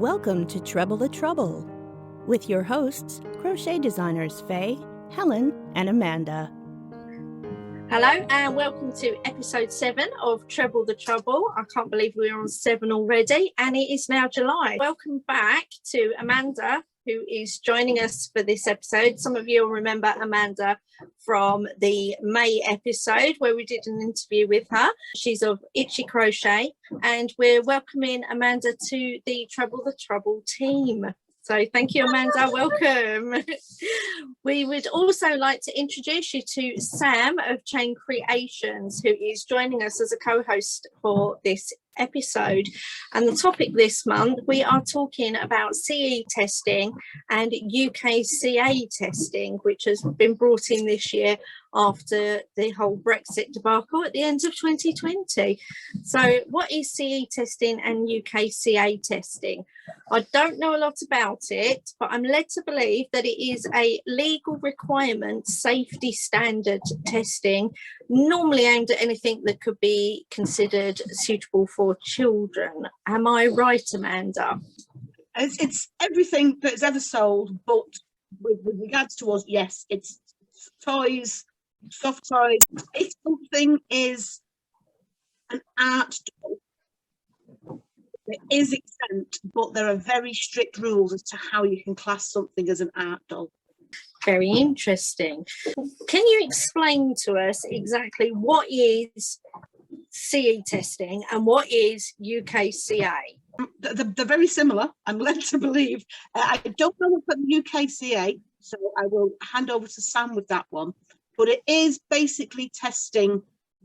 Welcome to Treble the Trouble with your hosts, crochet designers Faye, Helen, and Amanda. Hello and welcome to episode 7 of Treble the Trouble. I can't believe we're on 7 already and it is now July. Welcome back to Amanda, who is joining us for this episode. Some of you will remember Amanda from the May episode where we did an interview with her. She's of Itchy Crochet and we're welcoming Amanda to the Treble the Trouble team. So thank you, Amanda. Welcome. We would also like to introduce you to Sam of Chain Creations, who is joining us as a co-host for this episode. And the topic this month, we are talking about CE testing and UKCA testing, which has been brought in this year after the whole Brexit debacle at the end of 2020. So what is CE testing and UKCA testing? I don't know a lot about it, but I'm led to believe that it is a legal requirement, safety standard testing, normally aimed at anything that could be considered suitable for children. Am I right, Amanda? It's everything that's ever sold, but with regards to us, yes, it's toys, soft toys. If something is an art doll, it is exempt, but there are very strict rules as to how you can class something as an art doll. Very interesting. Can you explain to us exactly what is CE testing and what is UKCA? They're very similar, I'm led to believe. I don't know about the UKCA, so I will hand over to Sam with that one. But it is basically testing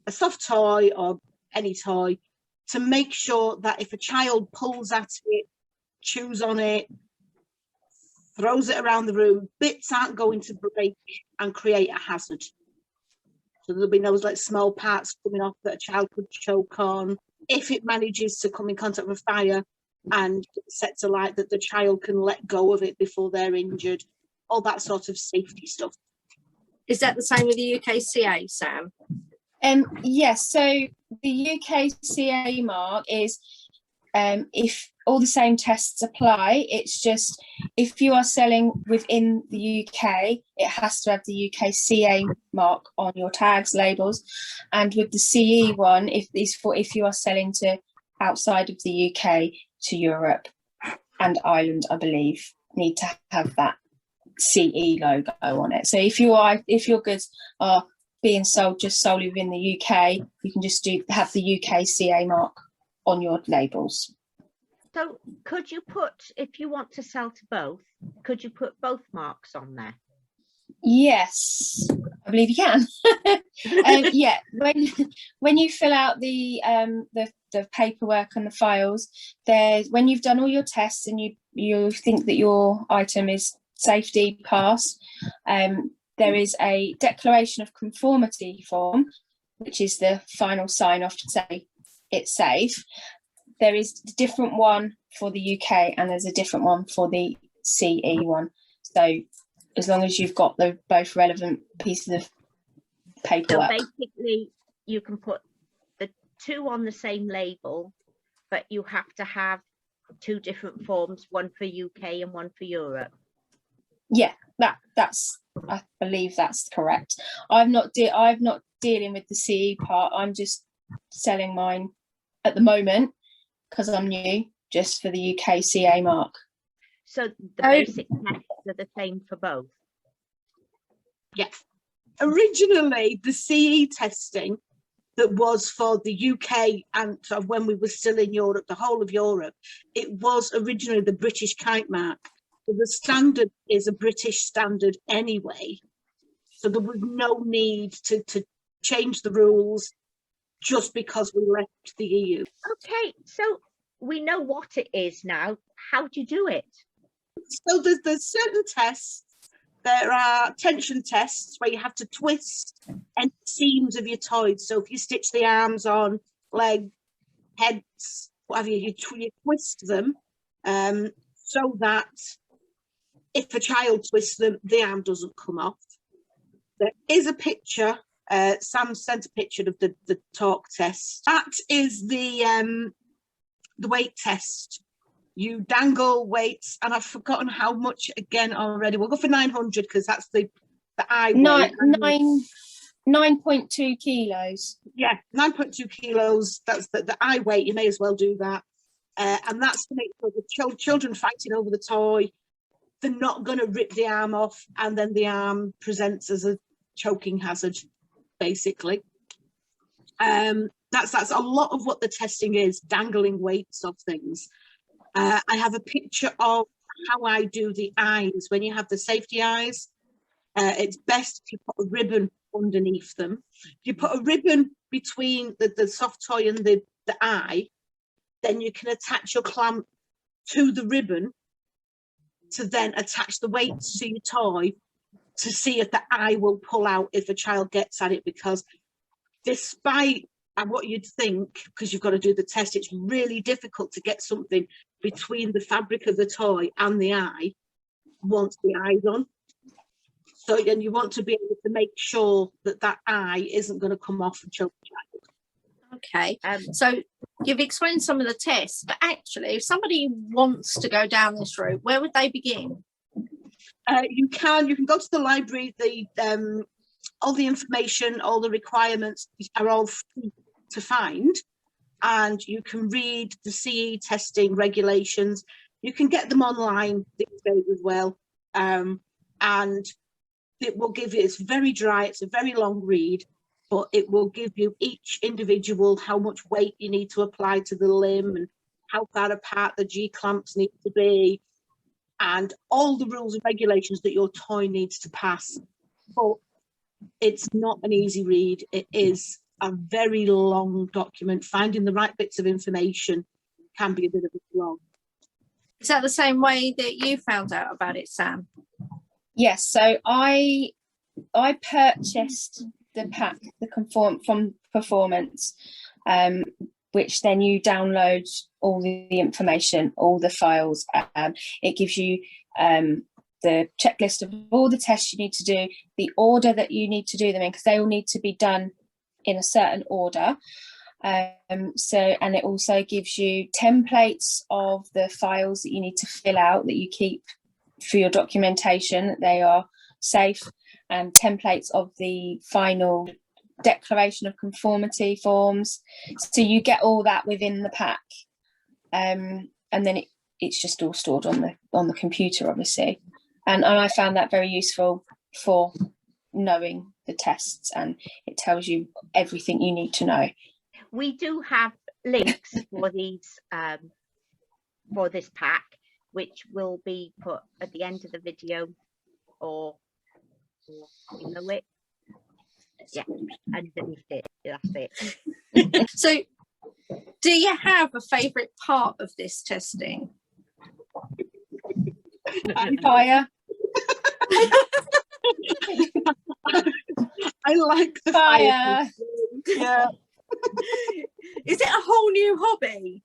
a soft toy or any toy to make sure that if a child pulls at it, chews on it, throws it around the room, bits aren't going to break and create a hazard. So there'll be no like small parts coming off that a child could choke on. If it manages to come in contact with fire and sets alight, that the child can let go of it before they're injured. All that sort of safety stuff. Is that the same with the UKCA, Sam? Yes, so the UKCA mark is if all the same tests apply, it's just if you are selling within the UK, it has to have the UKCA mark on your tags, labels. And with the CE one, if you are selling to outside of the UK, to Europe and Ireland, I believe, need to have that CE logo on it. So if your goods are being sold just solely within the UK, you can just have the UKCA mark on your labels. So could you put, if you want to sell to both, could you put both marks on there? Yes, I believe you can. Yeah, when you fill out the paperwork and the files, when you've done all your tests and you think that your item is safety passed, there is a declaration of conformity form, which is the final sign off to say it's safe. There is a different one for the UK and there's a different one for the CE one. So as long as you've got the both relevant pieces of paperwork. So basically you can put the two on the same label, but you have to have two different forms, one for UK and one for Europe. Yeah, that's I believe that's correct. I'm not dealing with the CE part. I'm just selling mine at the moment because I'm new, just for the UKCA mark. So the basic tests are the same for both? Yes. Originally, the CE testing that was for the UK and when we were still in Europe, the whole of Europe, it was originally the British kite mark. So the standard is a British standard anyway. So there was no need to change the rules just because we left the EU. Okay, so we know what it is now. How do you do it? So there's certain tests. There are tension tests where you have to twist any seams of your toys. So if you stitch the arms on, leg, heads, whatever, you twist them so that if a child twists them, the arm doesn't come off. There is a picture. Sam sent a picture of the torque test. That is the weight test you dangle weights, and I've forgotten how much again already. We'll go for 900 because that's the eye weight. 9.2 kilos. Yeah, 9.2 kilos. That's the eye weight. You may as well do that. And that's to make sure the children fighting over the toy, they're not going to rip the arm off, and then the arm presents as a choking hazard, basically. That's a lot of what the testing is, dangling weights of things. I have a picture of how I do the eyes. When you have the safety eyes, it's best if you put a ribbon underneath them. If you put a ribbon between the soft toy and the eye, then you can attach your clamp to the ribbon to then attach the weights to your toy to see if the eye will pull out if a child gets at it, because despite what you'd think, because you've got to do the test, it's really difficult to get something between the fabric of the toy and the eye once the eye's on. So then you want to be able to make sure that that eye isn't going to come off and choke the child. Okay, so you've explained some of the tests, but actually if somebody wants to go down this route, where would they begin? You can go to the library. All the information, all the requirements are all free to find, and you can read the CE testing regulations. You can get them online these days as well, and it will give you, it's very dry, it's a very long read, but it will give you each individual how much weight you need to apply to the limb and how far apart the G-clamps need to be, and all the rules and regulations that your toy needs to pass. But it's not an easy read. It is a very long document. Finding the right bits of information can be a bit of a slog. Is that the same way that you found out about it, Sam? Yes, so I purchased the pack, from Performance, which then you download all the information, all the files. It gives you the checklist of all the tests you need to do, the order that you need to do them in, because they all need to be done in a certain order. And it also gives you templates of the files that you need to fill out, that you keep for your documentation, that they are safe, and templates of the final declaration of conformity forms. So you get all that within the pack, and then it's just all stored on the computer, obviously. And I found that very useful for knowing the tests, and it tells you everything you need to know. We do have links for these for this pack, which will be put at the end of the video, or below it. Yeah, underneath it. That's it. So do you have a favourite part of this testing? Fire. I like the Fire. Yeah, Is it a whole new hobby?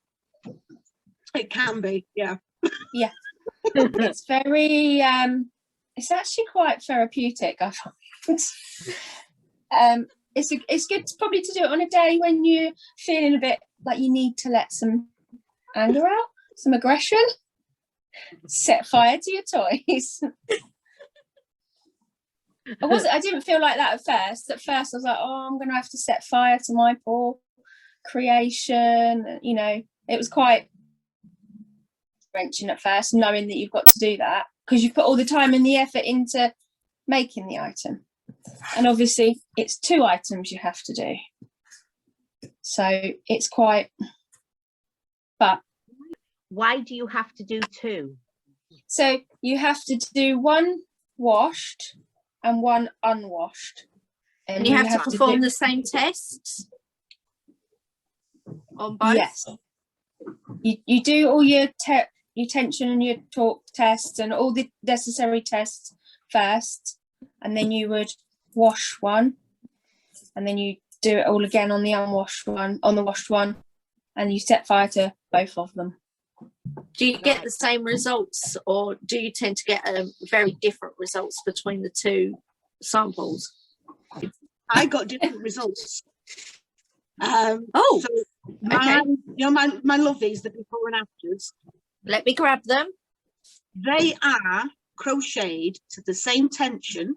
it can be. Yeah. Yeah. It's very it's actually quite therapeutic, I find. It's good probably to do it on a day when you're feeling a bit like you need to let some anger out, some aggression. Set fire to your toys. I didn't feel like that at first. At first I was like, oh, I'm gonna have to set fire to my poor creation. You know, it was quite wrenching at first, knowing that you've got to do that, because you've put all the time and the effort into making the item. And obviously it's 2 items you have to do. So it's quite, but Why do you have to do 2? so you have to do 1 washed and 1 unwashed. And you have to perform do, the same tests on both? yes. You do all your tension and your torque tests and all the necessary tests first, and then you would wash one, and then you do it all again on the unwashed one, on the washed one, and you set fire to both of them. Do you get the same results, or do you tend to get very different results between the 2 samples? I got different results. Oh, so my, okay. you know, my lovies, the before and afters, Let me grab them. They are crocheted to the same tension,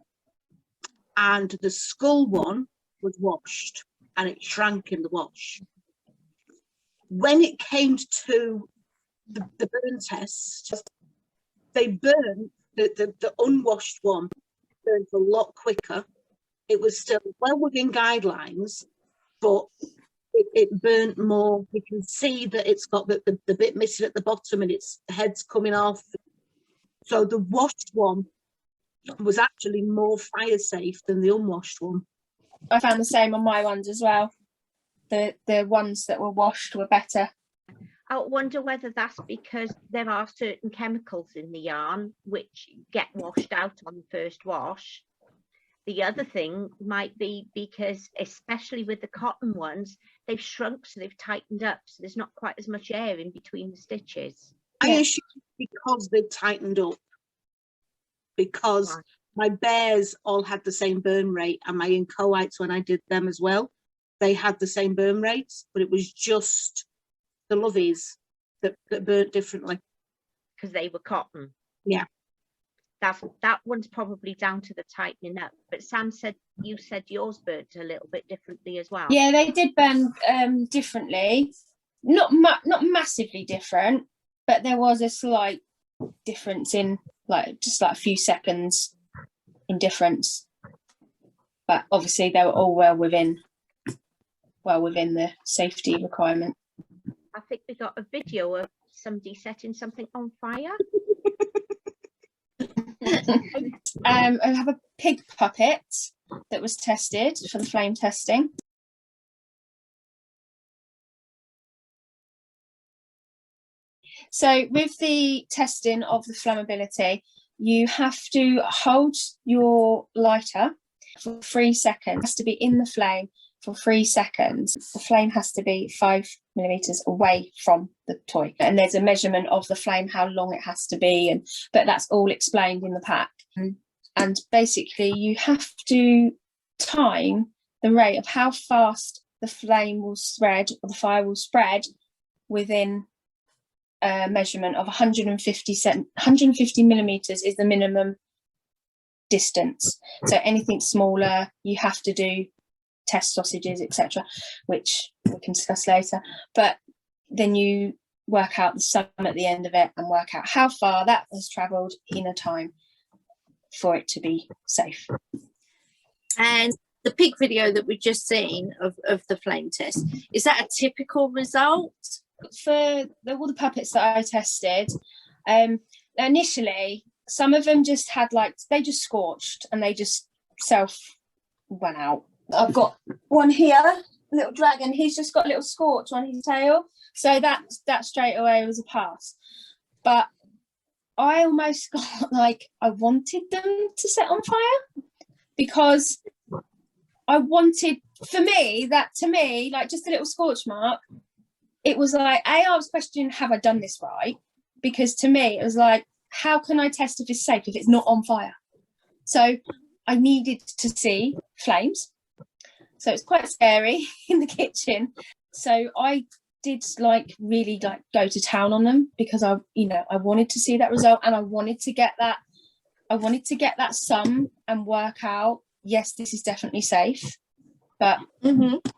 and the skull one was washed and it shrank in the wash. When it came to the burn test, they burned the unwashed one burnt a lot quicker. It was still well within guidelines, but it burnt more. You can see that it's got the bit missing at the bottom and its head's coming off. So the washed one was actually more fire safe than the unwashed one. I found the same on my ones as well. The ones that were washed were better. I wonder whether that's because there are certain chemicals in the yarn which get washed out on the first wash. The other thing might be because, especially with the cotton ones, they've shrunk, so they've tightened up, so there's not quite as much air in between the stitches. I assume because they tightened up, because Right. my bears all had the same burn rate, and my inchoates, when I did them as well, they had the same burn rates, but it was just the lovies that burnt differently. Because they were cotton. Yeah. That one's probably down to the tightening up. But Sam said, you said yours burnt a little bit differently as well. Yeah, they did burn differently. Not massively different, but there was a slight difference in just a few seconds in difference. But obviously they were all well within the safety requirement. I think we got a video of somebody setting something on fire. I have a pig puppet that was tested for the flame testing. So with the testing of the flammability, you have to hold your lighter for 3 seconds. It has to be in the flame for 3 seconds. The flame has to be 5 millimeters away from the toy, and there's a measurement of the flame, how long it has to be, but that's all explained in the pack. And basically you have to time the rate of how fast the flame will spread, or the fire will spread, within a measurement of 150 millimeters is the minimum distance. So anything smaller, you have to do test sausages, etc., which we can discuss later. But then you work out the sum at the end of it and work out how far that has travelled in a time for it to be safe. And the pig video that we've just seen of the flame test, is that a typical result? For all the puppets that I tested, initially some of them just had they just scorched and they just self went out. I've got one here, little dragon, he's just got a little scorch on his tail, so that straight away was a pass. But I almost got I wanted them to set on fire, because I wanted, to me, just a little scorch mark, it was I was questioning, have I done this right? Because to me it was how can I test if it's safe if it's not on fire? So I needed to see flames. So it's quite scary in the kitchen. So I did really go to town on them, because I wanted to see that result, and I wanted to get that sum and work out, yes, this is definitely safe. But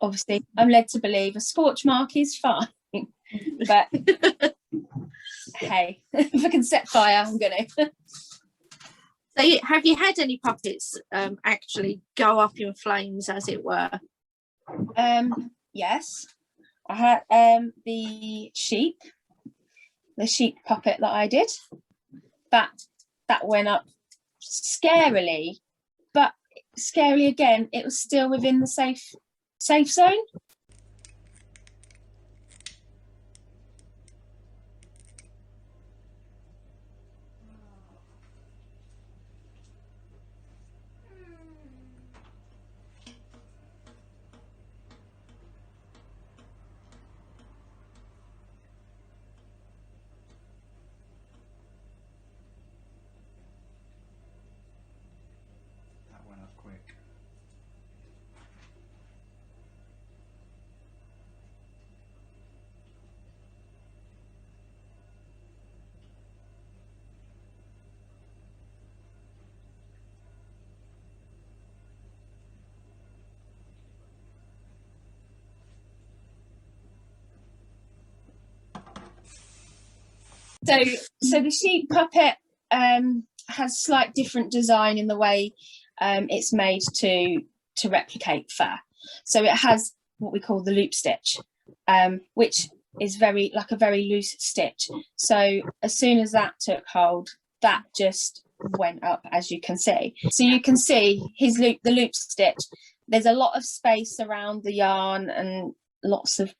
obviously I'm led to believe a scorch mark is fine. But hey, if I can set fire, I'm gonna. So have you had any puppets actually go up in flames, as it were? Yes, I had the sheep puppet that I did. That went up scarily, but scarily again, it was still within the safe zone. So the sheep puppet has slight different design in the way it's made to replicate fur. So it has what we call the loop stitch, which is very loose stitch. So as soon as that took hold, that just went up, as you can see. So you can see the loop stitch. There's a lot of space around the yarn, and lots of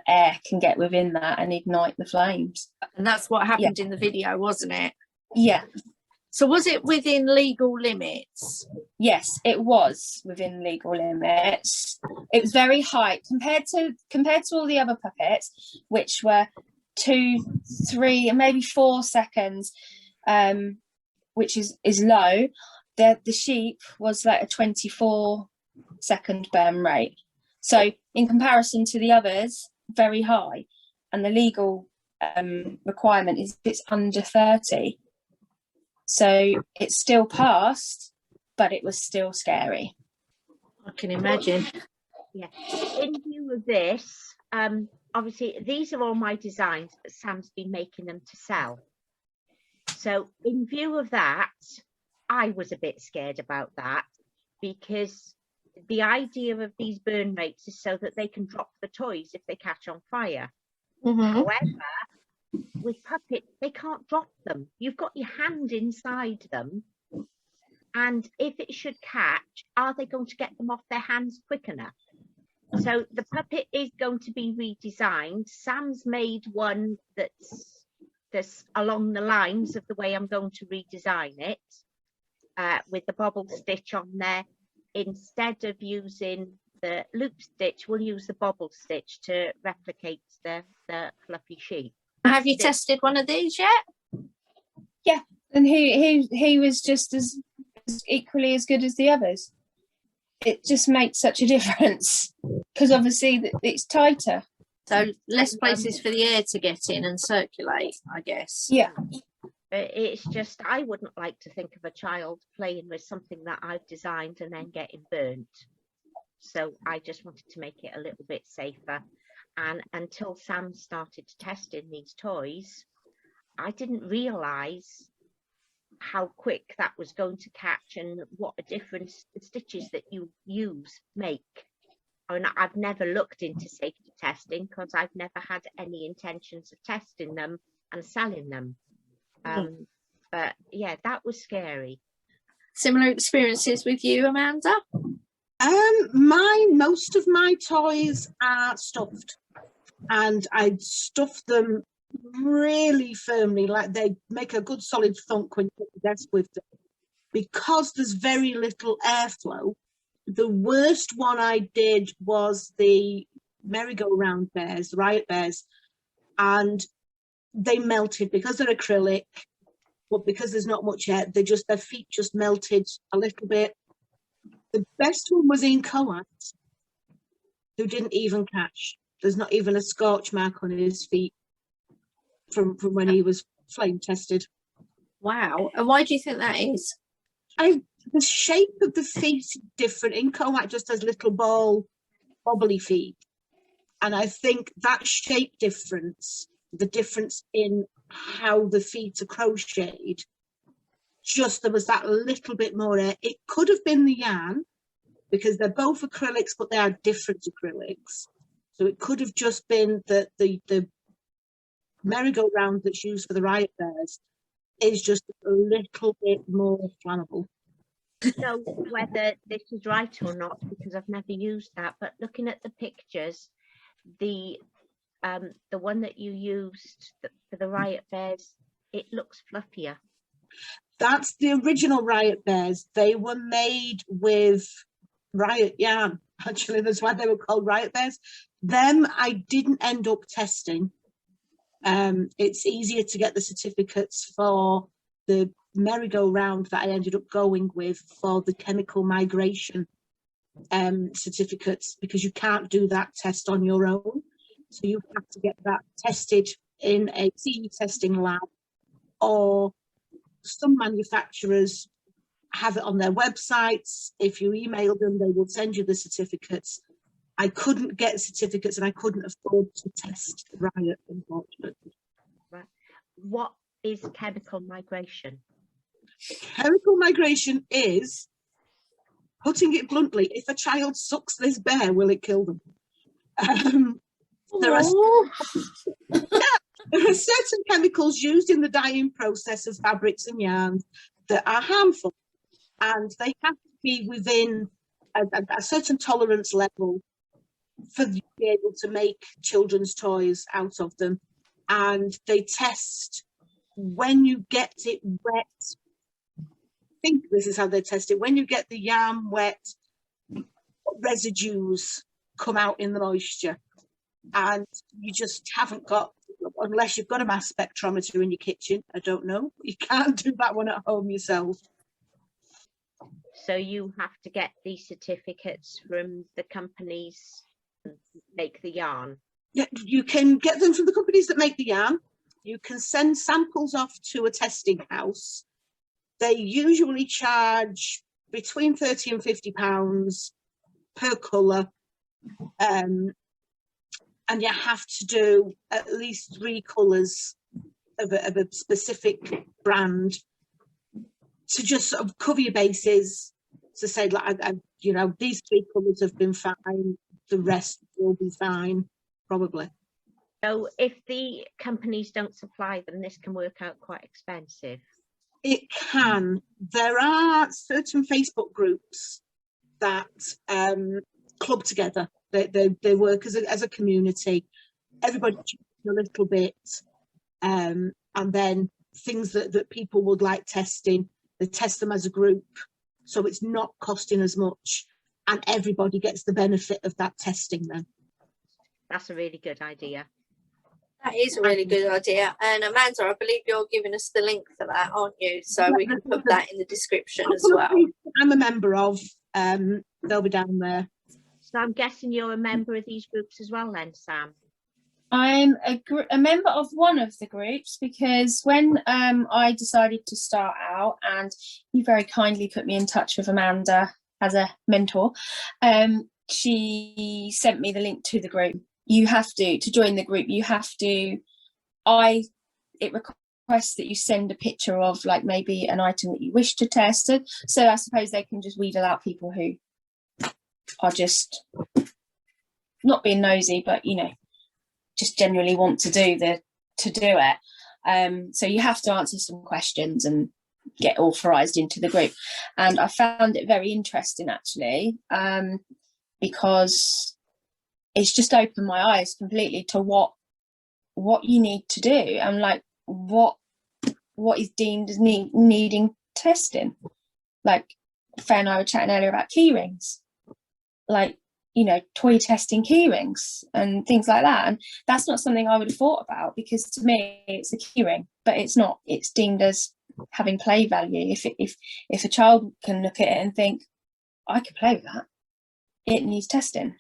air can get within that and ignite the flames. And that's what happened in the video, wasn't it? Yeah. So was it within legal limits? Yes, it was within legal limits. It was very high compared to all the other puppets, which were 2, 3, and maybe 4 seconds, which is low. The sheep was like a 24-second burn rate. So in comparison to the others, very high. And the legal requirement is it's under 30. So it's still passed, but it was still scary. I can imagine. Yeah. In view of this, obviously these are all my designs, but Sam's been making them to sell. So in view of that, I was a bit scared about that, because the idea of these burn rates is so that they can drop the toys if they catch on fire. However, with puppets, they can't drop them. You've got your hand inside them, and if it should catch, are they going to get them off their hands quick enough? So the puppet is going to be redesigned. Sam's made one that's along the lines of the way I'm going to redesign it, with the bobble stitch on there. Instead of using the loop stitch, we'll use the bobble stitch to replicate the fluffy sheep. Have you tested one of these yet? Yeah, and he was just as equally as good as the others. It just makes such a difference, because obviously it's tighter. So less places for the air to get in and circulate, I guess. Yeah. It's just, I wouldn't like to think of a child playing with something that I've designed and then getting burnt. So I just wanted to make it a little bit safer. And until Sam started testing these toys, I didn't realise how quick that was going to catch and what a difference the stitches that you use make. I mean, I've never looked into safety testing because I've never had any intentions of testing them and selling them. But yeah, that was scary. Similar experiences with you, Amanda? Most of my toys are stuffed, and I stuff them really firmly, like they make a good solid thunk when you put the desk with them, because there's very little airflow. The worst one I did was the merry-go-round bears, the riot bears, and they melted because they're acrylic, but because there's not much air, their feet just melted a little bit. The best one was in coax, who didn't even catch. There's not even a scorch mark on his feet from when he was flame tested. Wow. And why do you think that is? The shape of the feet is different. In coax just has little bobbly feet. And I think that shape difference, the difference in how the feet are crocheted, just there was that little bit more air. It could have been the yarn, because they're both acrylics, but they are different acrylics. So it could have just been that the merry-go-round that's used for the riot bears is just a little bit more flammable. So whether this is right or not, because I've never used that, but looking at the pictures, the one that you used for the riot bears, it looks fluffier. That's the original riot bears. They were made with riot yarn. Actually, that's why they were called riot bears. Them I didn't end up testing. It's easier to get the certificates for the merry-go-round that I ended up going with for the chemical migration certificates, because you can't do that test on your own. So you have to get that tested in a CE testing lab, or some manufacturers have it on their websites. If you email them, they will send you the certificates. I couldn't get certificates, and I couldn't afford to test Riot, unfortunately. Right. what is chemical migration? Chemical migration is, putting it bluntly, if a child sucks this bear, will it kill them? There are certain chemicals used in the dyeing process of fabrics and yarns that are harmful, and they have to be within a certain tolerance level for you to be able to make children's toys out of them. And they test when you get it wet. I think this is how they test it. When you get the yarn wet, residues come out in the moisture, and you just haven't got, unless you've got a mass spectrometer in your kitchen, I don't know, you can't do that one at home yourself. So you have to get these certificates from the companies that make the yarn. Yeah, you can get them from the companies that make the yarn. You can send samples off to a testing house. They usually charge between £30 and £50 per colour. And you have to do at least 3 colours of a specific brand to just sort of cover your bases, to say, like, you know, these 3 colours have been fine, the rest will be fine, probably. So if the companies don't supply them, this can work out quite expensive. It can. There are certain Facebook groups that club together. They work as a community. Everybody chips in a little bit, and then things that people would like testing, they test them as a group, so it's not costing as much, and everybody gets the benefit of that testing then. That's a really good idea. That is a really good idea. And Amanda, I believe you're giving us the link for that, aren't you? So we can put that in the description as well. I'm a member of, they'll be down there. So I'm guessing you're a member of these groups as well then, Sam? I'm a member of one of the groups, because when I decided to start out, and you very kindly put me in touch with Amanda as a mentor, she sent me the link to the group. You have to join the group, you have to, it requests that you send a picture of, like, maybe an item that you wish to test. So I suppose they can just wheedle out people who are just not being nosy, but, you know, just generally want to do it. So you have to answer some questions and get authorized into the group. And I found it very interesting, actually, because it's just opened my eyes completely to what you need to do, and like what is deemed as needing testing. Like Faye and I were chatting earlier about key rings, like, you know, toy testing key rings and things like that. And that's not something I would have thought about, because to me it's a key ring, but it's not. It's deemed as having play value. If a child can look at it and think, I could play with that, it needs testing.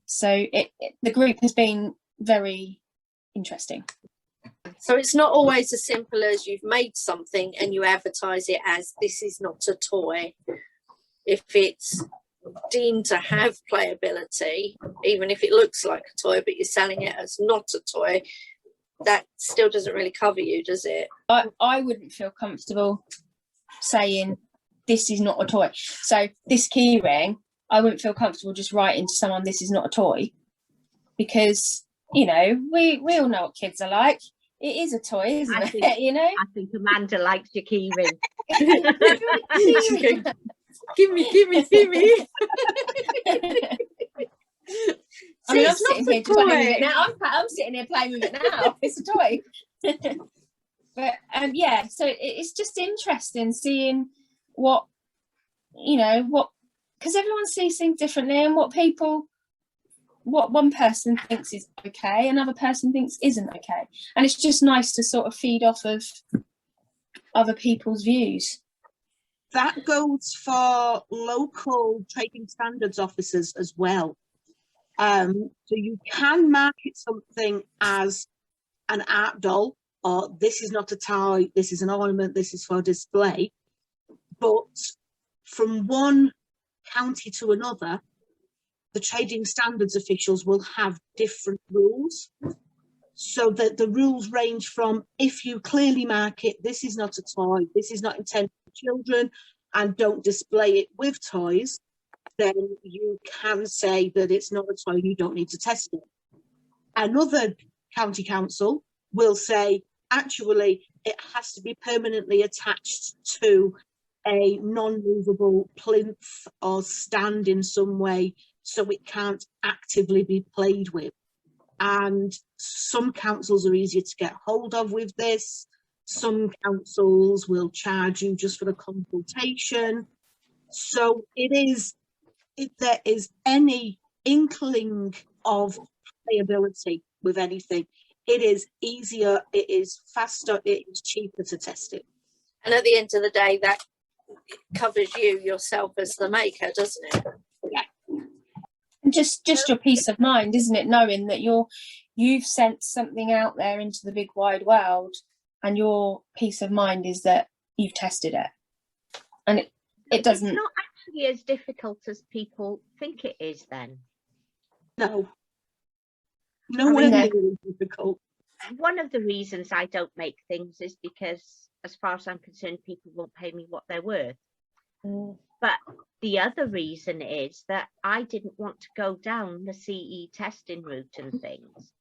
So the group has been very interesting. So it's not always as simple as you've made something and you advertise it as this is not a toy. If it's deemed to have playability, even if it looks like a toy, but you're selling it as not a toy, that still doesn't really cover you, does it? I wouldn't feel comfortable saying this is not a toy. So this key ring, I wouldn't feel comfortable just writing to someone this is not a toy, because, you know, we all know what kids are like. It is a toy, isn't it? You know, I think Amanda likes your key ring. Give me. I mean, I'm sitting here just playing with it now. I'm sitting here playing with it now. It's a toy. But yeah, so it's just interesting seeing what, you know, because everyone sees things differently, and what one person thinks is okay, another person thinks isn't okay. And it's just nice to sort of feed off of other people's views. That goes for local trading standards officers as well. So you can market something as an art doll, or this is not a toy, this is an ornament, this is for display. But from one county to another, the trading standards officials will have different rules. So that the rules range from, if you clearly mark it, this is not a toy, this is not intended for children, and don't display it with toys, then you can say that it's not a toy, you don't need to test it. Another county council will say, actually, it has to be permanently attached to a non-movable plinth or stand in some way, so it can't actively be played with. And some councils are easier to get hold of with this. Some councils will charge you just for the consultation. So if there is any inkling of playability with anything, it is easier, it is faster, it is cheaper to test it. And at the end of the day, that covers you yourself as the maker, doesn't it? Yeah. And just your peace of mind, isn't it, knowing that you've sent something out there into the big wide world, and your peace of mind is that you've tested it, and it doesn't. It's not actually as difficult as people think it is. Then nowhere near difficult. One of the reasons I don't make things is because, as far as I'm concerned, people won't pay me what they're worth. But the other reason is that I didn't want to go down the CE testing route and things.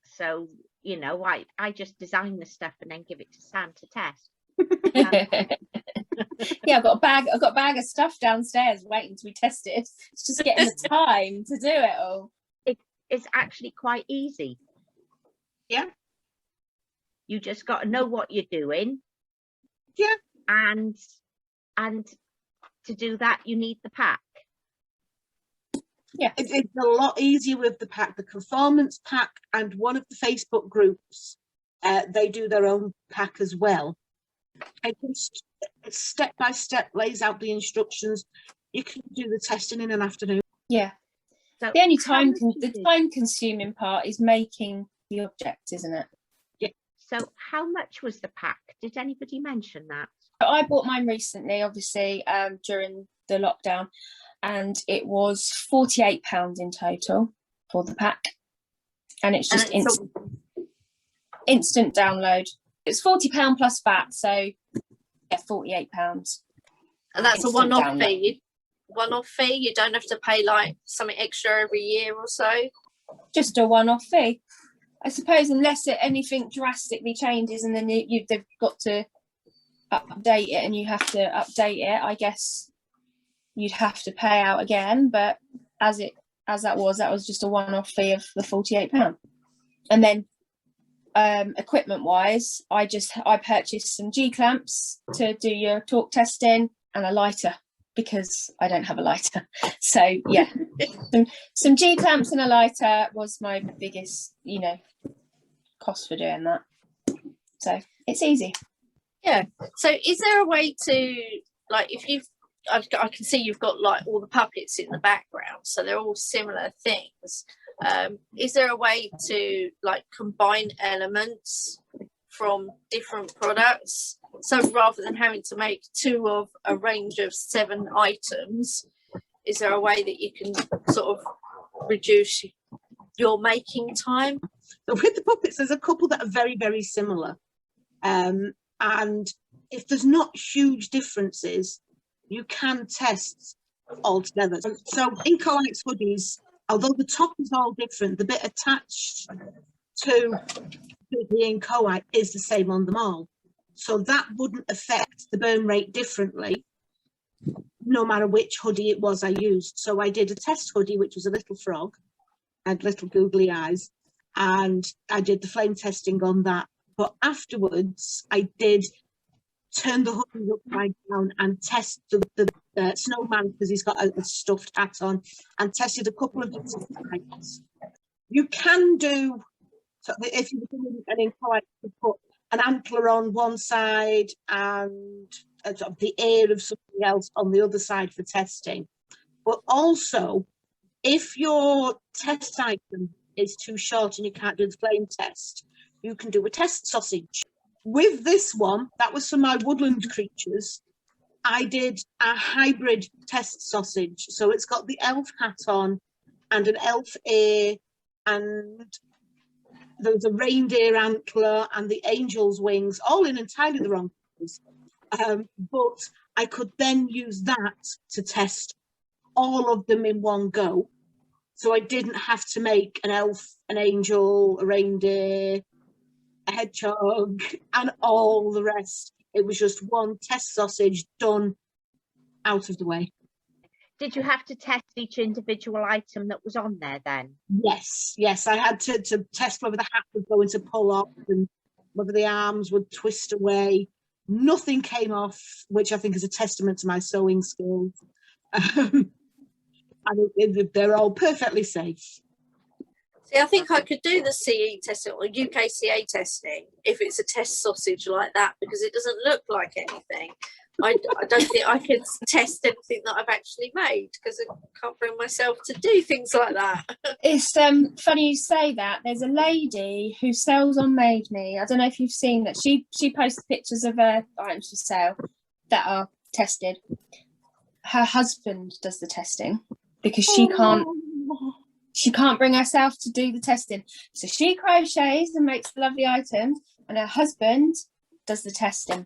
So, you know, I just design the stuff and then give it to Sam to test. Yeah, I've got a bag of stuff downstairs waiting to be tested. It's just getting the time to do it all. It's actually quite easy. Yeah. You just got to know what you're doing. Yeah. And to do that, you need the pack. Yeah. It's a lot easier with the pack, the Conformance pack, and one of the Facebook groups, they do their own pack as well. It step by step lays out the instructions. You can do the testing in an afternoon. Yeah. So the only time consuming part is making the object, isn't it? Yeah. So how much was the pack? Did anybody mention that? I bought mine recently, obviously, during the lockdown, and it was £48 in total for the pack, and it's just instant download. It's £40 plus VAT, so yeah, £48. And that's a one-off fee. One-off fee. You don't have to pay like something extra every year or so. Just a one-off fee, I suppose, unless anything drastically changes, and then they've got to update it, and you have to update it. I guess you'd have to pay out again, but as that was just a one-off fee of the £48. And then equipment wise, I purchased some G clamps to do your torque testing, and a lighter, because I don't have a lighter. So yeah, some G clamps and a lighter was my biggest, cost for doing that. So it's easy. Yeah. So is there a way to, like, if I can see you've got like all the puppets in the background, so they're all similar things. Is there a way to like combine elements from different products? So rather than having to make two of a range of 7 items, is there a way that you can sort of reduce your making time? So with the puppets, there's a couple that are very, very similar. And if there's not huge differences, you can test all together. So in Incoite's hoodies, although the top is all different, the bit attached to the Incoite is the same on them all. So that wouldn't affect the burn rate differently, no matter which hoodie it was I used. So I did a test hoodie, which was a little frog, had little googly eyes, and I did the flame testing on that. But afterwards, I did turn the hoodie upside down and test the snowman, because he's got a stuffed hat on, and tested a couple of different types. You can do, so if you're doing an Incoite, you put an antler on one side and the ear of something else on the other side for testing. But also, if your test item is too short and you can't do the flame test, you can do a test sausage. With this one, that was for my woodland creatures, I did a hybrid test sausage. So it's got the elf hat on and an elf ear and there was a reindeer antler and the angel's wings, all in entirely the wrong colours. But I could then use that to test all of them in one go. So I didn't have to make an elf, an angel, a reindeer, a hedgehog, and all the rest. It was just one test sausage done, out of the way. Did you have to test each individual item that was on there then? Yes. I had to test whether the hat was going to pull up and whether the arms would twist away. Nothing came off, which I think is a testament to my sewing skills. And they're all perfectly safe. See, I think I could do the CE testing or UKCA testing if it's a test sausage like that, because it doesn't look like anything. I don't think I could test anything that I've actually made because I can't bring myself to do things like that. It's funny you say that. There's a lady who sells on Made Me. I don't know if you've seen that. She posts pictures of her items for sale that are tested. Her husband does the testing because she can't bring herself to do the testing. So she crochets and makes lovely items, and her husband does the testing.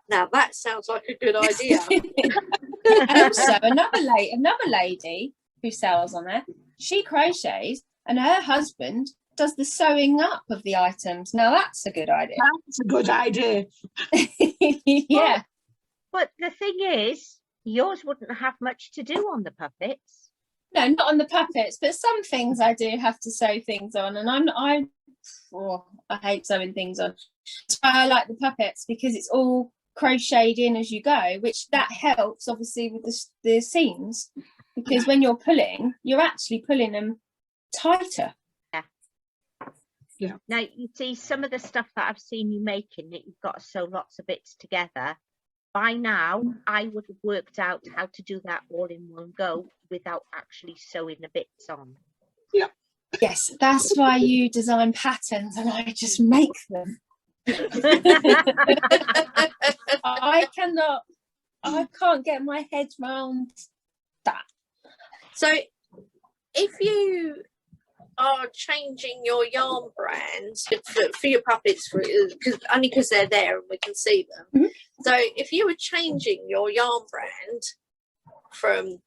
Now that sounds like a good idea. And also another lady who sells on there, she crochets and her husband does the sewing up of the items. Now that's a good idea. That's a good idea. Yeah. But the thing is, yours wouldn't have much to do on the puppets. No, not on the puppets, but some things I do have to sew things on, and I hate sewing things on. That's why I like the puppets, because it's all crocheted in as you go, which that helps obviously with the seams, because when you're pulling, you're actually pulling them tighter. Yeah. Now you see some of the stuff that I've seen you making, that you've got to sew lots of bits together. By now, I would have worked out how to do that all in one go without actually sewing the bits on. Yeah. Yes, that's why you design patterns and I just make them. I can't get my head round that. So if you are changing your yarn brands for your puppets, only because they're there and we can see them. Mm-hmm. So if you were changing your yarn brand from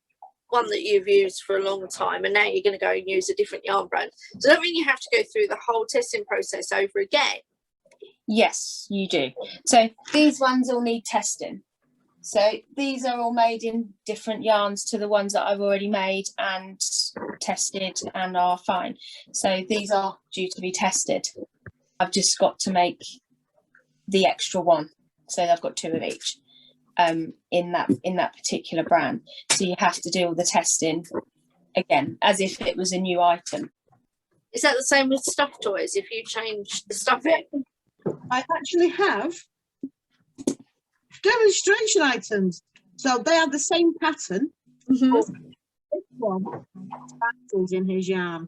one that you've used for a long time and now you're going to go and use a different yarn brand, does that mean you have to go through the whole testing process over again? Yes, you do. So these ones all need testing. So these are all made in different yarns to the ones that I've already made and tested and are fine. So these are due to be tested. I've just got to make the extra one. So I've got 2 of each in that particular brand. So you have to do all the testing again, as if it was a new item. Is that the same with stuffed toys? If you change the stuffing? I actually have demonstration items. So they have the same pattern. Mm-hmm. This one battles in his yarn.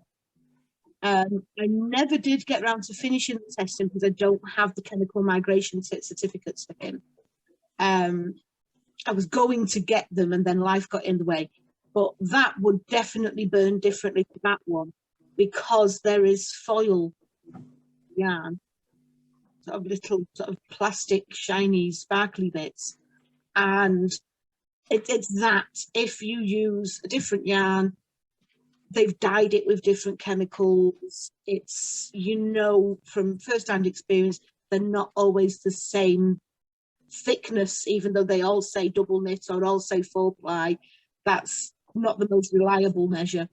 I never did get around to finishing the testing because I don't have the chemical migration certificates for him. I was going to get them and then life got in the way. But that would definitely burn differently to that one because there is foil yarn. Sort of little sort of plastic shiny sparkly bits, and it's that if you use a different yarn, they've dyed it with different chemicals. It's, you know, from first-hand experience, they're not always the same thickness, even though they all say double knit or all say 4-ply. That's not the most reliable measure.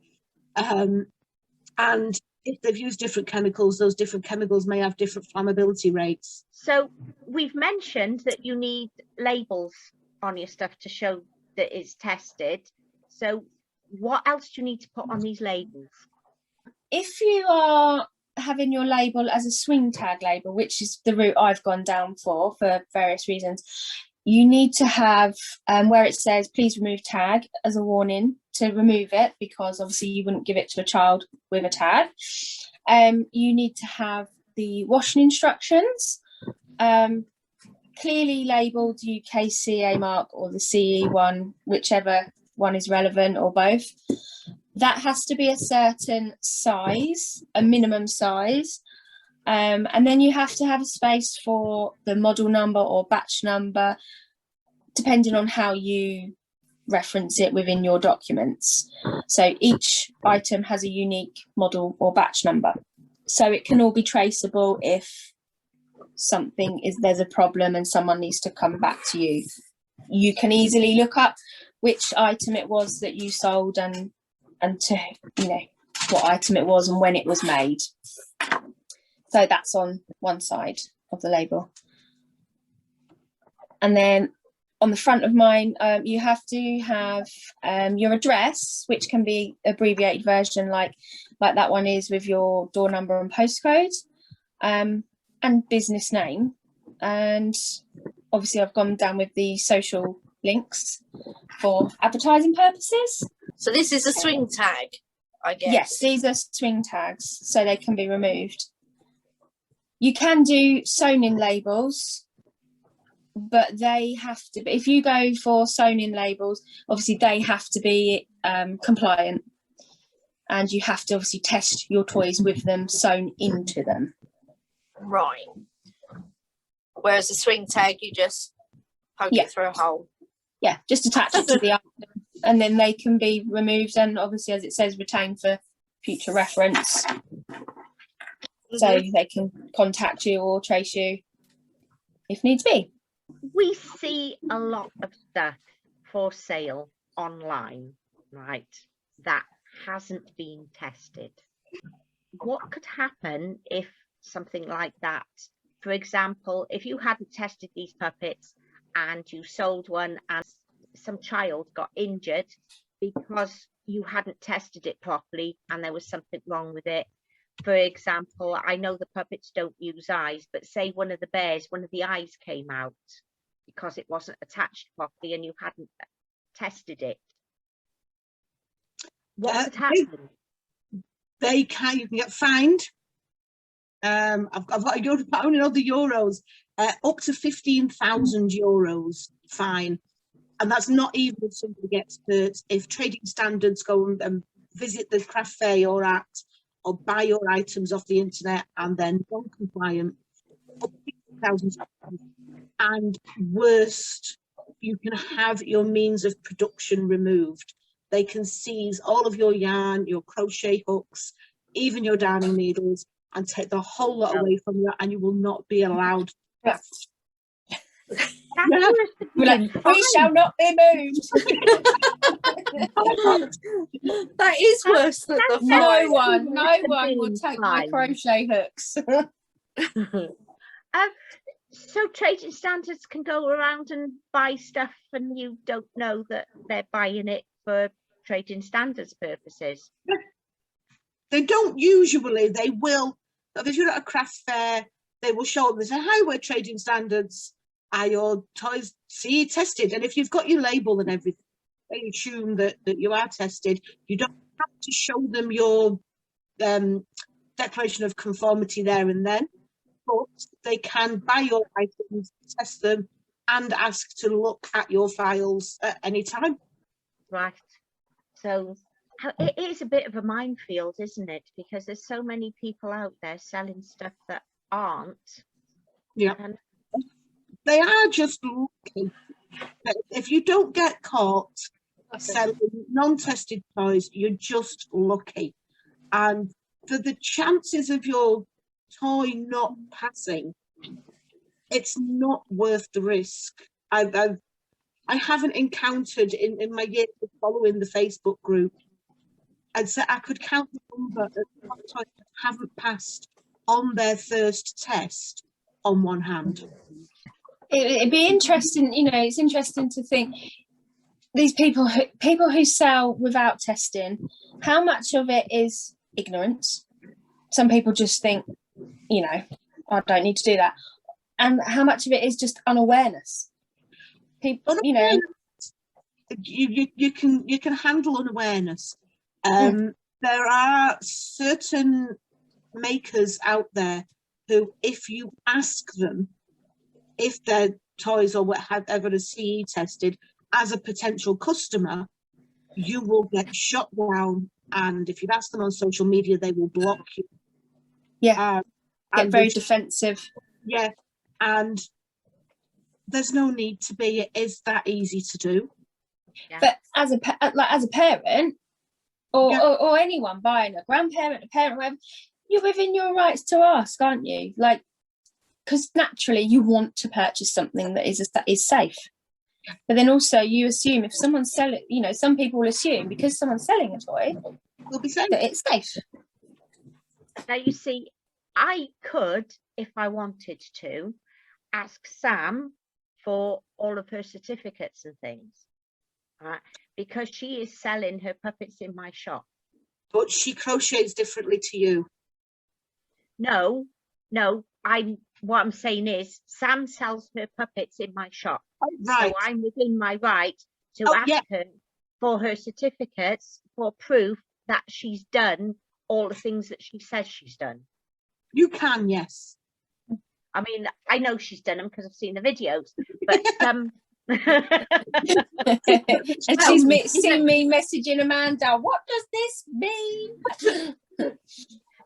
And if they've used different chemicals, those different chemicals may have different flammability rates. So we've mentioned that you need labels on your stuff to show that it's tested. So what else do you need to put on these labels? If you are having your label as a swing tag label, which is the route I've gone down for various reasons, you need to have where it says please remove tag as a warning to remove it, because obviously you wouldn't give it to a child with a tag. You need to have the washing instructions clearly labelled UKCA mark or the CE one, whichever one is relevant, or both. That has to be a certain size, a minimum size. And then you have to have a space for the model number or batch number, depending on how you reference it within your documents. So each item has a unique model or batch number. So it can all be traceable if there's a problem and someone needs to come back to you. You can easily look up which item it was that you sold and to, you know, what item it was and when it was made. So that's on one side of the label. And then on the front of mine, you have to have your address, which can be abbreviated version like that one is with your door number and postcode, and business name. And obviously I've gone down with the social links for advertising purposes. So this is a swing tag, I guess. Yes, these are swing tags, so they can be removed. You can do sewn in labels, but they have to be, if you go for sewn in labels, obviously they have to be compliant, and you have to obviously test your toys with them sewn into them. Right. Whereas a swing tag, you just poke it through a hole. Yeah, just attach it to the item, and then they can be removed, and obviously, as it says, retained for future reference. So they can contact you or trace you if needs be. We see a lot of stuff for sale online, right, that hasn't been tested. What could happen if something like that, for example, if you hadn't tested these puppets and you sold one and some child got injured because you hadn't tested it properly and there was something wrong with it? For example, I know the puppets don't use eyes, but say one of the bears, one of the eyes came out because it wasn't attached properly and you hadn't tested it. What could happen? You can get fined. I've got a euro, I only know the euros, up to 15,000 euros fine. And that's not even if somebody gets hurt. If trading standards go and visit the craft fair you're at, or buy your items off the internet and then non-compliant, up to 50,000. And worst, you can have your means of production removed. They can seize all of your yarn, your crochet hooks, even your darning needles, and take the whole lot away from you, and you will not be allowed. That's Yeah. We shall not be moved. That is worse than the fine. No one will take my crochet hooks. So trading standards can go around and buy stuff and you don't know that they're buying it for trading standards purposes. They don't usually. They will. If you're at a craft fair, they will show them. They say, "Hi, we're trading standards. Are your toys CE tested?" And if you've got your label and everything, they assume that you are tested. You don't have to show them your declaration of conformity there and then, but they can buy your items, test them, and ask to look at your files at any time. Right. So it is a bit of a minefield, isn't it? Because there's so many people out there selling stuff that aren't. Yeah. They are just lucky. If you don't get caught selling non-tested toys, you're just lucky. And for the chances of your toy not passing, it's not worth the risk. I haven't encountered in my years of following the Facebook group, I'd say I could count the number of toys that haven't passed on their first test on one hand. It'd be interesting, you know, it's interesting to think these people who sell without testing, how much of it is ignorance? Some people just think, you know, I don't need to do that. And how much of it is just unawareness? People, you know, you can handle unawareness. There are certain makers out there who, if you ask them if their toys or whatever are CE tested as a potential customer, you will get shot down and if you ask them on social media, they will block you. Yeah, get and very defensive. Yeah, and there's no need to be. It is that easy to do. Yeah. But as a parent, or, Yeah. or anyone buying, a grandparent, a parent, whatever, you're within your rights to ask, aren't you? Like, because naturally you want to purchase something that is safe. But then also you assume if someone's selling, you know, some people will assume because someone's selling a toy, It'll be safe. that it's safe. Now, you see, I could, if I wanted to, ask Sam for all of her certificates and things, right? Because she is selling her puppets in my shop. But she crochets differently to you. No, what I'm saying is Sam sells her puppets in my shop. Right. So I'm within my right to ask yeah. her for her certificates for proof that she's done all the things that she says she's done. You can, yes. I mean, I know she's done them because I've seen the videos, but And she's seen me messaging Amanda, what does this mean?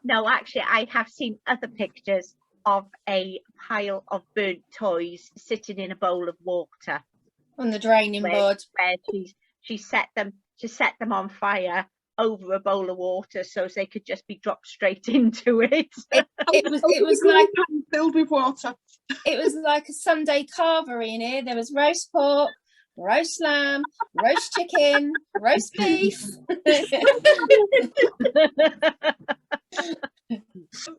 no, actually, I have seen other pictures of a pile of burnt toys sitting in a bowl of water On the draining board. where she set them on fire over a bowl of water so they could just be dropped straight into it. It was like filled with water. It was like a Sunday carvery in here. There was roast pork, roast lamb, roast chicken, roast beef.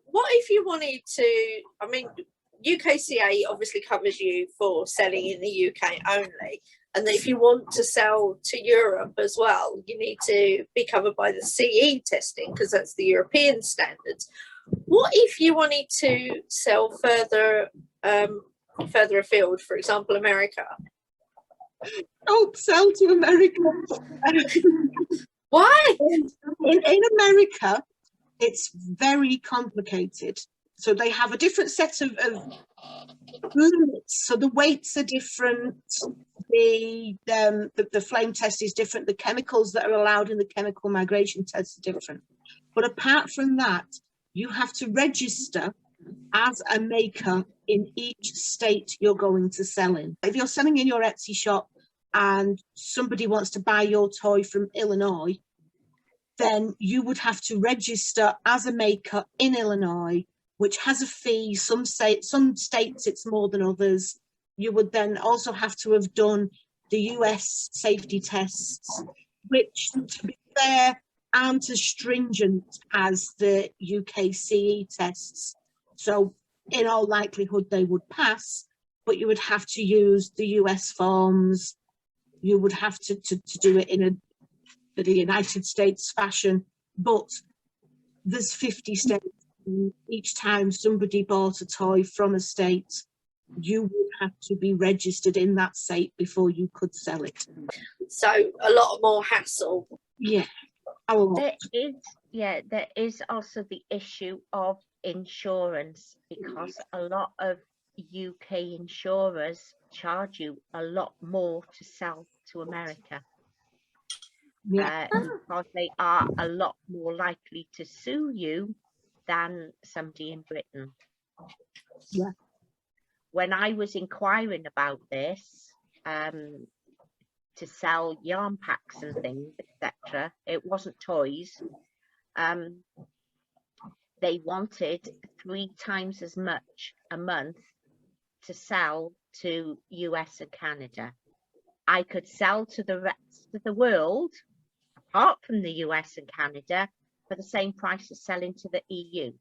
What if you wanted to, I mean, UKCA obviously covers you for selling in the UK only. And if you want to sell to Europe as well, you need to be covered by the CE testing because that's the European standards. What if you wanted to sell further afield, for example, America? Don't sell to America. Why? In America, it's very complicated. So they have a different set of limits. So the weights are different. The flame test is different. The chemicals that are allowed in the chemical migration test are different. But apart from that, you have to register as a maker in each state you're going to sell in. If you're selling in your Etsy shop and somebody wants to buy your toy from Illinois, then you would have to register as a maker in Illinois, which has a fee. Some states it's more than others. You would then also have to have done the US safety tests, which, to be fair, aren't as stringent as the UK CE tests. So in all likelihood, they would pass, but you would have to use the US forms. You would have to do it in the United States fashion, but there's 50 states. Each time somebody bought a toy from a state, you would have to be registered in that state before you could sell it. So a lot more hassle. Yeah. There is also the issue of insurance, because a lot of UK insurers charge you a lot more to sell to America. Yeah. Because they are a lot more likely to sue you than somebody in Britain. Yeah. When I was inquiring about this, to sell yarn packs and things, etc., it wasn't toys. They wanted 3 times as much a month to sell to US and Canada. I could sell to the rest of the world, apart from the US and Canada, for the same price as selling to the EU.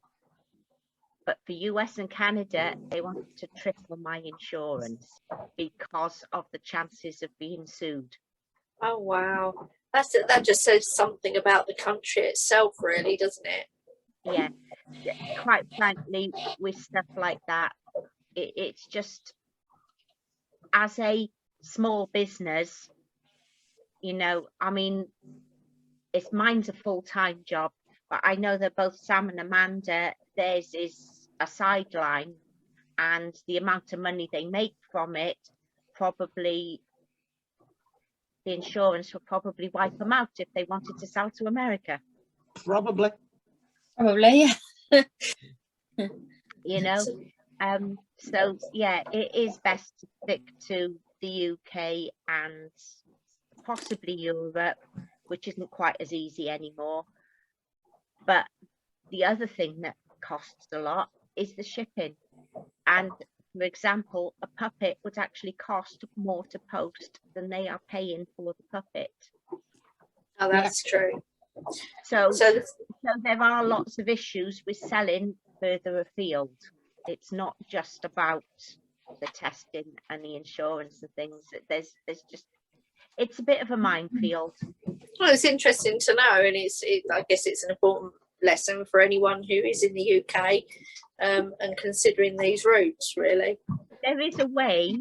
But for US and Canada, they wanted to triple my insurance because of the chances of being sued. Oh, wow. That just says something about the country itself, really, doesn't it? Yeah, quite frankly, with stuff like that, it's just, as a small business, you know, I mean, mine's a full-time job, but I know that both Sam and Amanda, theirs is a sideline, and the amount of money they make from it, probably the insurance would probably wipe them out if they wanted to sell to America. Probably. Probably, yeah. You know, so yeah, it is best to stick to the UK and possibly Europe, which isn't quite as easy anymore. But the other thing that costs a lot is the shipping. And for example, a puppet would actually cost more to post than they are paying for the puppet. Oh, that's true. So there are lots of issues with selling further afield. It's not just about the testing and the insurance and things. There's just, it's a bit of a minefield. Well, it's interesting to know, and I guess it's an important lesson for anyone who is in the UK and considering these routes, really. There is a way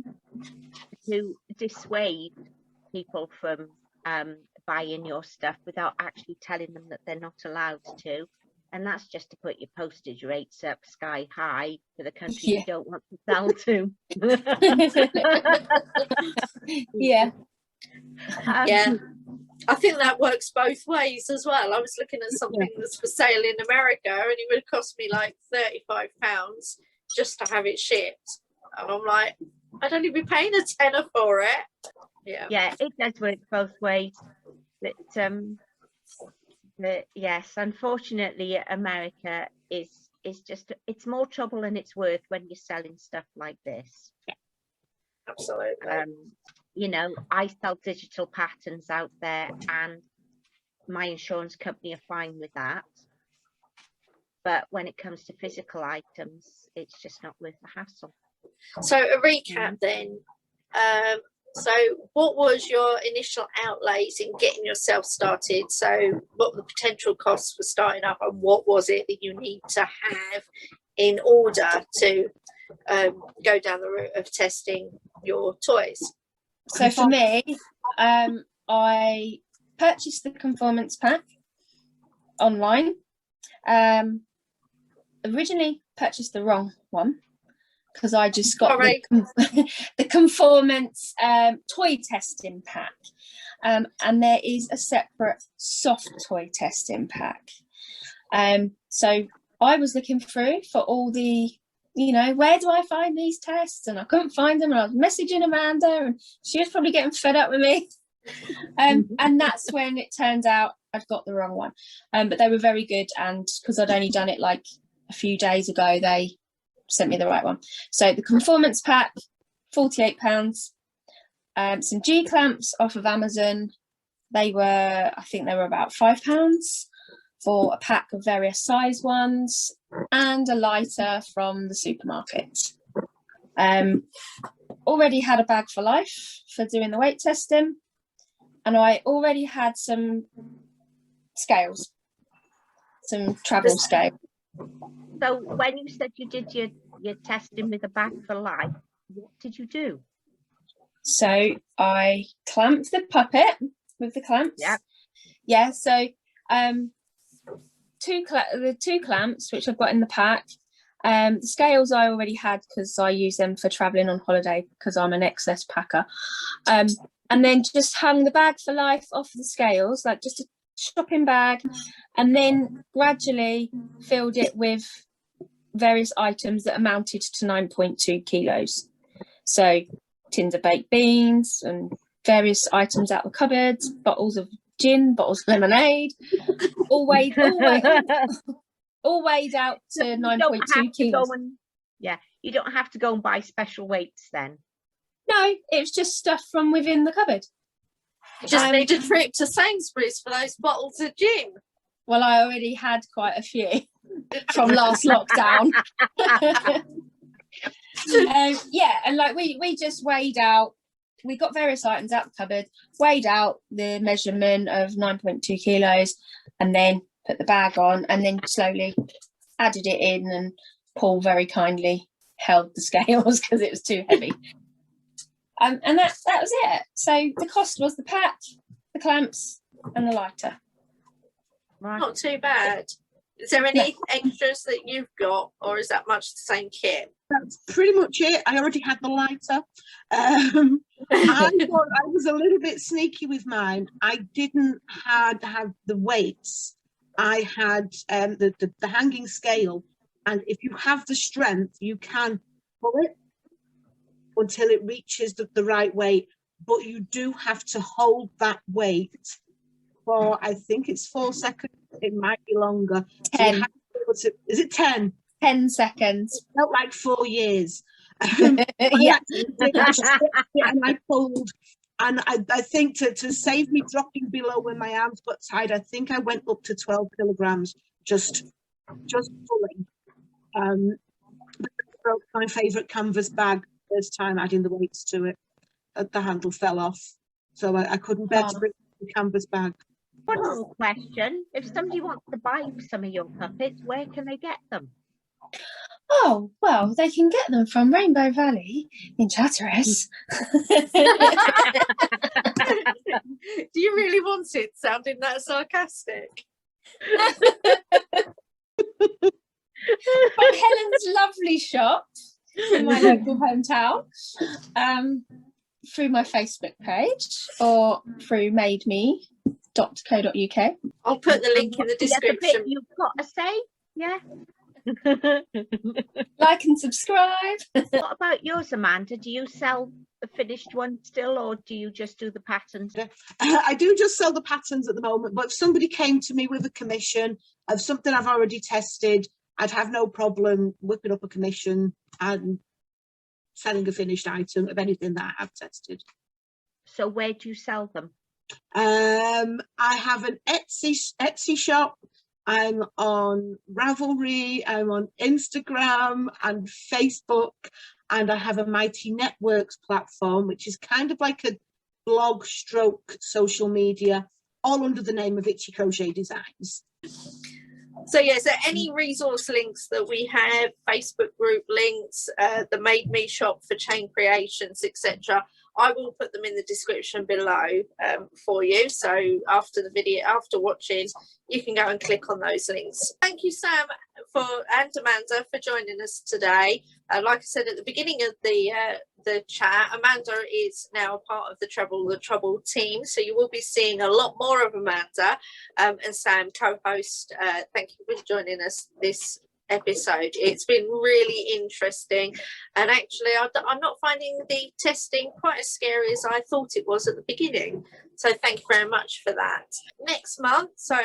to dissuade people from buying your stuff without actually telling them that they're not allowed to, and that's just to put your postage rates up sky high for the country you don't want to sell to. Yeah. Yeah, I think that works both ways as well. I was looking at something that's for sale in America, and it would cost me like £35 just to have it shipped, and I'm like, I'd only be paying a tenner for it. Yeah, it does work both ways, but yes, unfortunately America is just, it's more trouble than it's worth when you're selling stuff like this. Absolutely. You know, I sell digital patterns out there, and my insurance company are fine with that, but when it comes to physical items, it's just not worth the hassle. So a recap then. So what was your initial outlays in getting yourself started? So what were the potential costs for starting up, and what was it that you need to have in order to go down the route of testing your toys? So for me, I purchased the Conformance pack online. Originally purchased the wrong one, because I just got the Conformance toy testing pack, and there is a separate soft toy testing pack. So I was looking through for all the, you know, where do I find these tests, and I couldn't find them, and I was messaging Amanda, and she was probably getting fed up with me. And that's when it turned out I'd got the wrong one, but they were very good, and because I'd only done it like a few days ago, they sent me the right one. So the Conformance pack, £48. Some G clamps off of Amazon, I think they were about £5 for a pack of various size ones, and a lighter from the supermarket. Already had a bag for life for doing the weight testing, and I already had some scales, some travel scales. So when you said you did your testing with a bag for life, what did you do? So I clamped the puppet with the clamps. Yeah. So the two clamps, which I've got in the pack. The scales I already had, because I use them for traveling on holiday, because I'm an excess packer. And then just hung the bag for life off the scales, like just a shopping bag, and then gradually filled it with various items that amounted to 9.2 kilos. So tins of baked beans and various items out of the cupboards, bottles of gin, bottles of lemonade, all weighed out to 9.2 kilos. You don't have to go and buy special weights then. No, it was just stuff from within the cupboard. You just need a trip to Sainsbury's for those bottles of gin. Well, I already had quite a few from last lockdown. And like we just weighed out, we got various items out the cupboard, weighed out the measurement of 9.2 kilos, and then put the bag on, and then slowly added it in, and Paul very kindly held the scales because it was too heavy. And that was it. So the cost was the pack, the clamps, and the lighter. Right. Not too bad. Is there any extras that you've got, or is that much the same kit? That's pretty much it. I already had the lighter. I was a little bit sneaky with mine. I didn't have the weights I had the hanging scale, and if you have the strength, you can pull it until it reaches the right weight, but you do have to hold that weight for, I think it's 4 seconds, it might be longer. So you 10. have to be able to, is it 10? 10 seconds. It felt like 4 years. Yeah. And I pulled, and I think to save me dropping below when my arms got tired, I think I went up to 12 kilograms just pulling. Broke my favorite canvas bag first time adding the weights to it. The handle fell off, so I couldn't bear to bring the canvas bag. One more question. If somebody wants to buy some of your puppets, where can they get them? Oh, well, they can get them from Rainbow Valley in Chatteris. Do you really want it sounding that sarcastic? From Helen's lovely shop in my local hometown, through my Facebook page or through mademe.co.uk. I'll put the link in the description. You've got to say, yeah. Like and subscribe. What about yours, Amanda? Do you sell the finished one still, or do you just do the patterns? I do just sell the patterns at the moment, but if somebody came to me with a commission of something I've already tested, I'd have no problem whipping up a commission and selling a finished item of anything that I have tested. So where do you sell them? I have an Etsy shop. I'm on Ravelry, I'm on Instagram and Facebook, and I have a Mighty Networks platform, which is kind of like a blog stroke social media, all under the name of Itchy Crochet Designs. So yeah, so any resource links that we have, Facebook group links, the Made Me shop for chain creations, etc., I will put them in the description below for you. So after the video, after watching, you can go and click on those links. Thank you, Sam and Amanda for joining us today. Like I said at the beginning of the chat, Amanda is now a part of the Treble the Trouble team, so you will be seeing a lot more of Amanda and Sam, co-host. Thank you for joining us this episode. It's been really interesting, and actually I'm not finding the testing quite as scary as I thought it was at the beginning, so thank you very much for that. Next month, so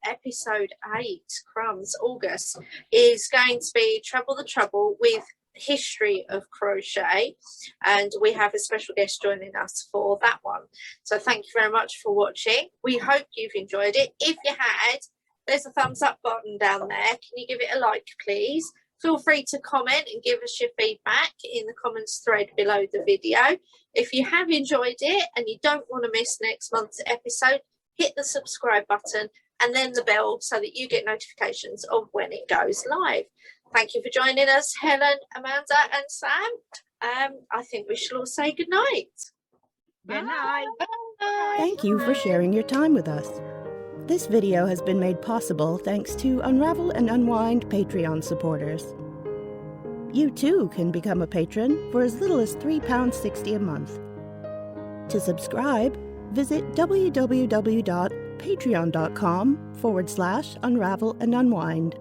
episode 8, crumbs, August, is going to be Treble the Trouble with history of crochet, and we have a special guest joining us for that one. So thank you very much for watching. We hope you've enjoyed it. If you had, there's a thumbs up button down there. Can you give it a like, please? Feel free to comment and give us your feedback in the comments thread below the video. If you have enjoyed it and you don't want to miss next month's episode, hit the subscribe button and then the bell so that you get notifications of when it goes live. Thank you for joining us, Helen, Amanda and Sam. I think we should all say good night. Good night. Bye. Thank you for sharing your time with us. This video has been made possible thanks to Unravel and Unwind Patreon supporters. You too can become a patron for as little as £3.60 a month. To subscribe, visit www.patreon.com/Unravel and Unwind.